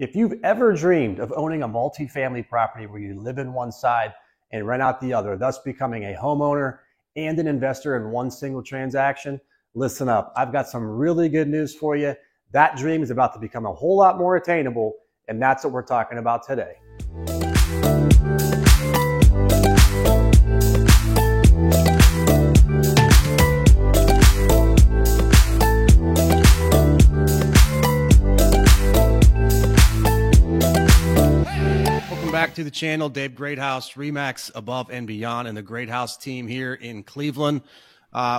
If you've ever dreamed of owning a multifamily property where you live in one side and rent out the other, thus becoming a homeowner and an investor in one single transaction, listen up. I've got some really good news for you. That dream is about to become a whole lot more attainable, and that's what we're talking about today. Back to the channel, Dave Greathouse, RE/MAX Above and Beyond, and the Greathouse team here in Cleveland.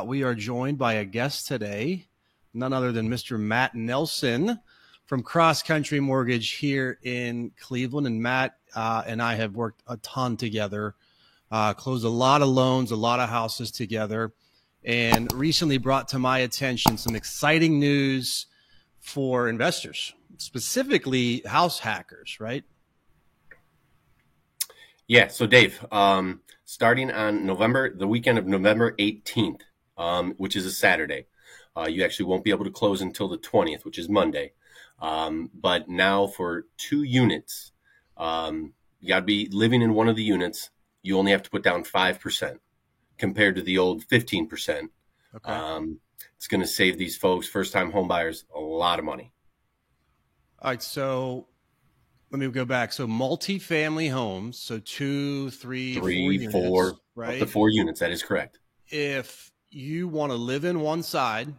We are joined by a guest today, none other than Mr. Matt Nelson from Cross Country Mortgage here in Cleveland. And Matt and I have worked a ton together, closed a lot of loans, a lot of houses together, and recently brought to my attention some exciting news for investors, specifically house hackers, right? Yeah, so Dave, starting on the weekend of November 18th, which is a Saturday, you actually won't be able to close until the 20th, which is Monday. But now for 2 units, you got to be living in one of the units. You only have to put down 5% compared to the old 15%. Okay. It's going to save these folks, first-time home buyers, a lot of money. All right, so let me go back. So multi-family homes, so 2, 3, 4 units, right? Up to 4 units. That is correct. If you want to live in one side,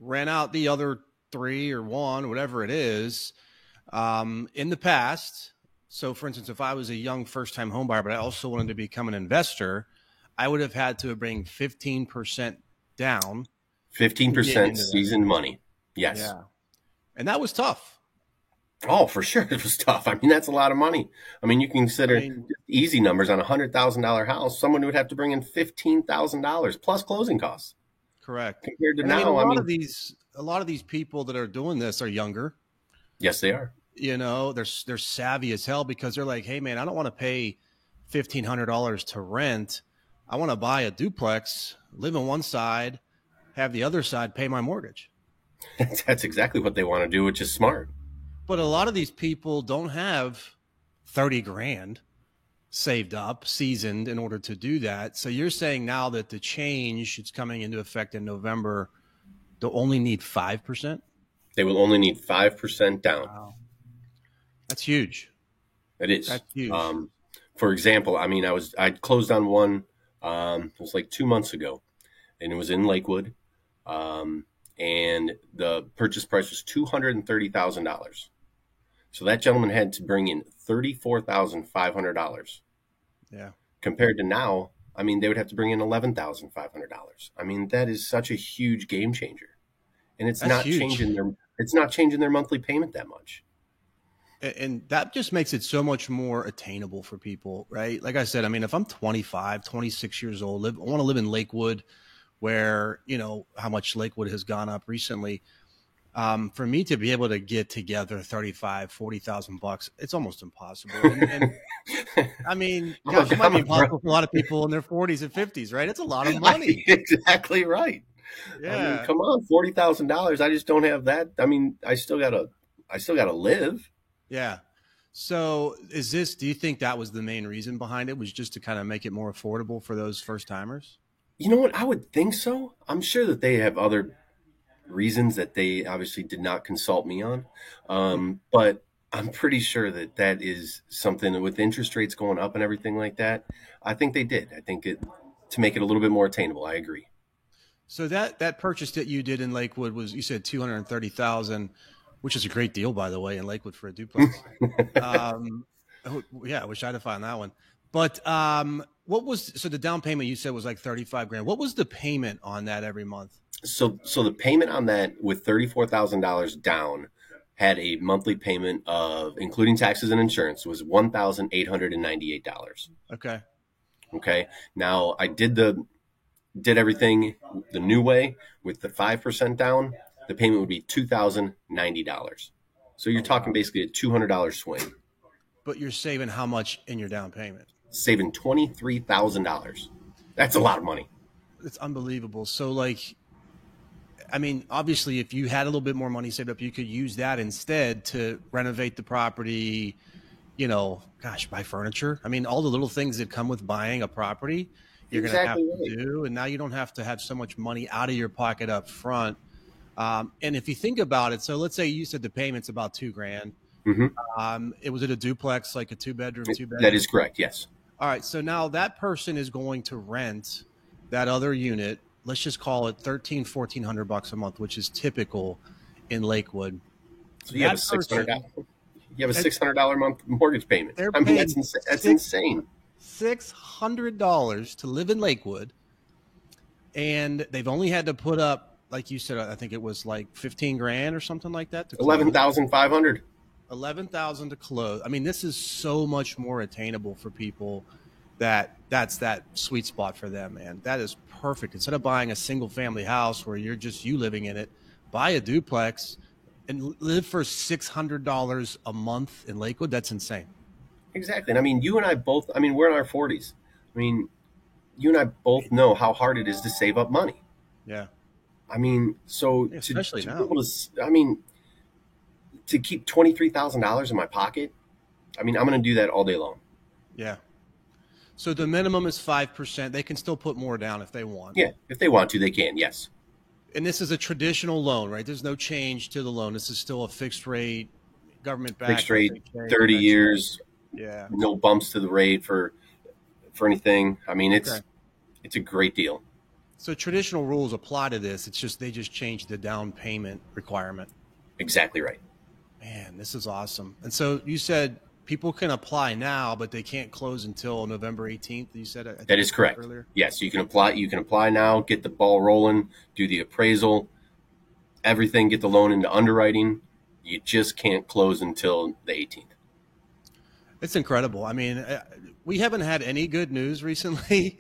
rent out the other 3 or 1, whatever it is, in the past. So for instance, if I was a young first-time home buyer, but I also wanted to become an investor, I would have had to bring 15% down. 15% seasoned money. Yes. Yeah. And that was tough. Oh, for sure. It was tough. I mean, that's a lot of money. I mean, you can consider easy numbers on a $100,000 house. Someone would have to bring in $15,000 plus closing costs. Correct. Compared to and now, a lot of these people that are doing this are younger. Yes, they are. You know, they're savvy as hell because they're like, hey, man, I don't want to pay $1,500 to rent. I want to buy a duplex, live on one side, have the other side pay my mortgage. That's exactly what they want to do, which is smart. But a lot of these people don't have 30 grand saved up, seasoned in order to do that. So you're saying now that the change it's coming into effect in November, they'll only need 5%? They will only need 5% down. Wow. That's huge. It is. That's huge. For example, I mean, I closed on one, it was like 2 months ago, and it was in Lakewood. And the purchase price was $230,000. So that gentleman had to bring in $34,500. Yeah. Compared to now, I mean, they would have to bring in $11,500. I mean, that is such a huge game changer, and it's not changing their monthly payment that much. And that just makes it so much more attainable for people, right? Like I said, I mean, if I'm 25, 26 years old, I want to live in Lakewood, where you know how much Lakewood has gone up recently. For me to be able to get together $35,000-$40,000, it's almost impossible. And I mean, gosh, it might be impossible for a lot of people in their 40s and 50s, right? It's a lot of money. Exactly right. Yeah. I mean, come on, $40,000. I just don't have that. I mean, I still gotta live. Yeah. So do you think that was the main reason behind it, was just to kind of make it more affordable for those first timers? You know what? I would think so. I'm sure that they have other reasons that they obviously did not consult me on. But I'm pretty sure that is something with interest rates going up and everything like that. I think they did. I think to make it a little bit more attainable. I agree. So that purchase that you did in Lakewood was, you said $230,000, which is a great deal, by the way, in Lakewood for a duplex. Yeah, I wish I'd have found that one. But so the down payment you said was like 35 grand. What was the payment on that every month? So the payment on that with $34,000 down had a monthly payment of, including taxes and insurance, was $1,898. Okay. Okay. Now I did everything the new way with the 5% down. The payment would be $2,090. So you're talking basically a $200 swing. But you're saving how much in your down payment? Saving $23,000. That's a lot of money. It's unbelievable. So like, I mean, obviously, if you had a little bit more money saved up, you could use that instead to renovate the property, gosh, buy furniture. I mean, all the little things that come with buying a property, you're going to have Exactly to right. do. And now you don't have to have so much money out of your pocket up front. And if you think about it, so let's say you said the payment's about 2 grand. Hmm. It was at a duplex, like a two-bedroom, two That bedroom. is correct. Yes. All right. So now that person is going to rent that other unit. Let's just call it 1,400 $1,400 a month, which is typical in Lakewood. So you have a That six hundred person, dollars. You have a $600 a month mortgage payment. they're I mean, paying that's six insane. $600 to live in Lakewood, and they've only had to put up, like you said, I think it was like 15 grand or something like that to close. 11,500. 11,000 to close. I mean, this is so much more attainable for people that's that sweet spot for them, man. That is perfect. Instead of buying a single family house where you're just you living in it, buy a duplex and live for $600 a month in Lakewood. That's insane. Exactly. And I mean, you and I both. I mean, we're in our 40s. I mean, you and I both know how hard it is to save up money. Yeah. I mean, so Yeah, to especially be now. able to, I mean, to keep $23,000 in my pocket, I mean, I'm going to do that all day long. Yeah. So the minimum is 5%. They can still put more down if they want. Yeah, if they want to, they can. Yes, And this is a traditional loan, right? There's no change to the loan. This is still a fixed rate, government backed. fixed rate, 30 years, Yeah. no bumps to the rate for anything. I mean, Okay. it's a great deal. So traditional rules apply to this. It's just they just changed the down payment requirement. Exactly right. Man, this is awesome. And so you said people can apply now, but they can't close until November 18th. You said I think That is correct. earlier. Yes, you can apply. You can apply now, get the ball rolling, do the appraisal, everything, get the loan into underwriting. You just can't close until the 18th. It's incredible. I mean, we haven't had any good news recently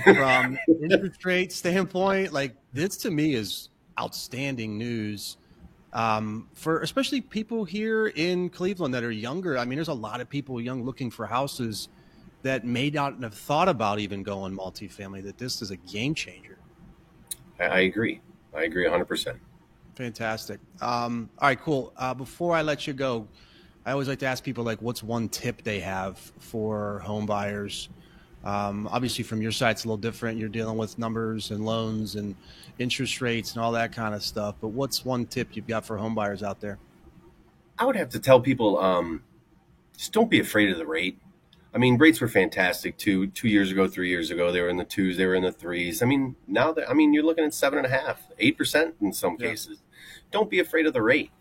from interest rate standpoint. Like this to me is outstanding news for especially people here in Cleveland that are younger. I mean, there's a lot of people young looking for houses that may not have thought about even going multifamily. That this is a game changer. I agree. I agree 100%. Fantastic. All right, cool. Before I let you go, I always like to ask people like, what's one tip they have for home buyers? Obviously, from your side, it's a little different. You're dealing with numbers and loans and interest rates and all that kind of stuff. But what's one tip you've got for home buyers out there? I would have to tell people just don't be afraid of the rate. I mean, rates were fantastic 2 years ago, 3 years ago. They were in the twos, they were in the threes. I mean, now that you're looking at 7.5%, 8% in some Yeah. cases. Don't be afraid of the rate.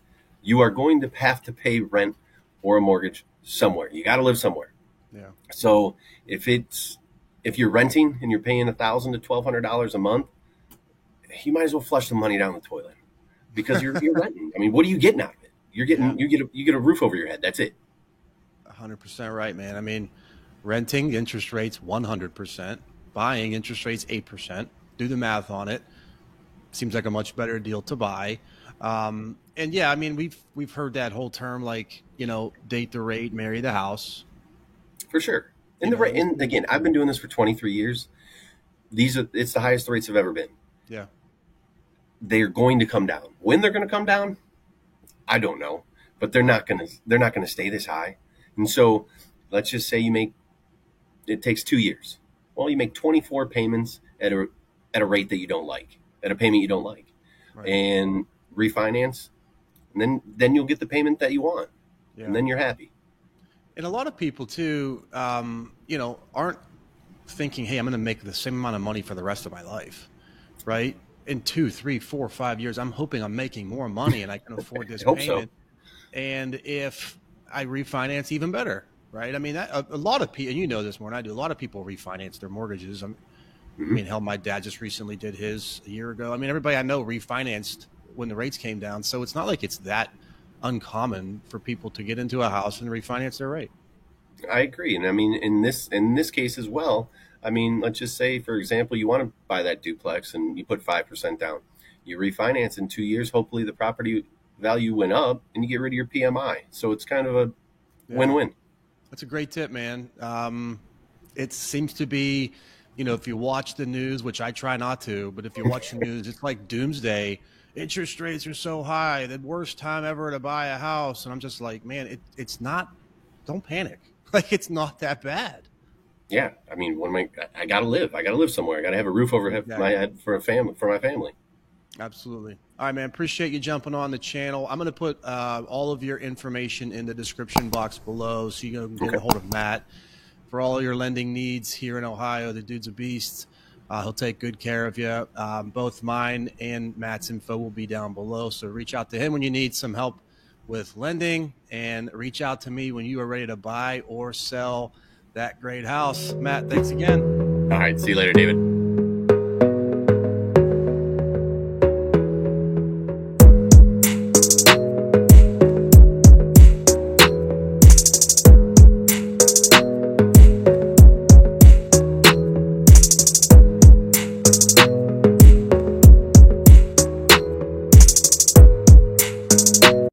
You are going to have to pay rent or a mortgage somewhere. You got to live somewhere. Yeah. So if you're renting and you're paying $1,000 to $1,200 a month, you might as well flush the money down the toilet because you're renting. I mean, what are you getting out of it? You're getting you get a roof over your head. That's it. 100% right, man. I mean, renting interest rates 100%, buying interest rates 8%. Do the math on it. Seems like a much better deal to buy. And yeah, I mean, we've heard that whole term, like, date the rate, marry the house. For sure. And again, I've been doing this for 23 years. It's the highest rates have ever been. Yeah. They're going to come down. When they're going to come down, I don't know, but they're not going to stay this high. And so let's just say it takes 2 years. Well, you make 24 payments at a rate that you don't like, at a payment you don't like, Right. and refinance, and then you'll get the payment that you want, Yeah. and then you're happy. And a lot of people too, aren't thinking, hey, I'm going to make the same amount of money for the rest of my life, right? In 2, 3, 4, 5 years, I'm hoping I'm making more money and I can afford this I hope so. payment. And if I refinance, even better, right? I mean, a lot of people, and you know this more than I do, a lot of people refinance their mortgages. I mean, hell, my dad just recently did his a year ago. I mean, everybody I know refinanced when the rates came down. So it's not like it's that uncommon for people to get into a house and refinance their rate. I agree, and I mean in this case as well. I mean, let's just say, for example, you want to buy that duplex and you put 5% down. You refinance in 2 years. Hopefully, the property value went up, and you get rid of your PMI. So it's kind of a win-win. That's a great tip, man. It seems to be, if you watch the news, which I try not to, but if you watch the news, it's like doomsday interest rates are so high, the worst time ever to buy a house. And I'm just like, man, it's not, don't panic. Like, it's not that bad. Yeah. I mean, I got to live. I got to live somewhere. I got to have a roof over my head for my family. Absolutely. All right, man. Appreciate you jumping on the channel. I'm going to put all of your information in the description box below so you can get a hold of Matt for all your lending needs here in Ohio. The dude's a beast. He'll take good care of you. Both mine and Matt's info will be down below. So reach out to him when you need some help with lending, and reach out to me when you are ready to buy or sell that great house. Matt, thanks again. All right. See you later, David.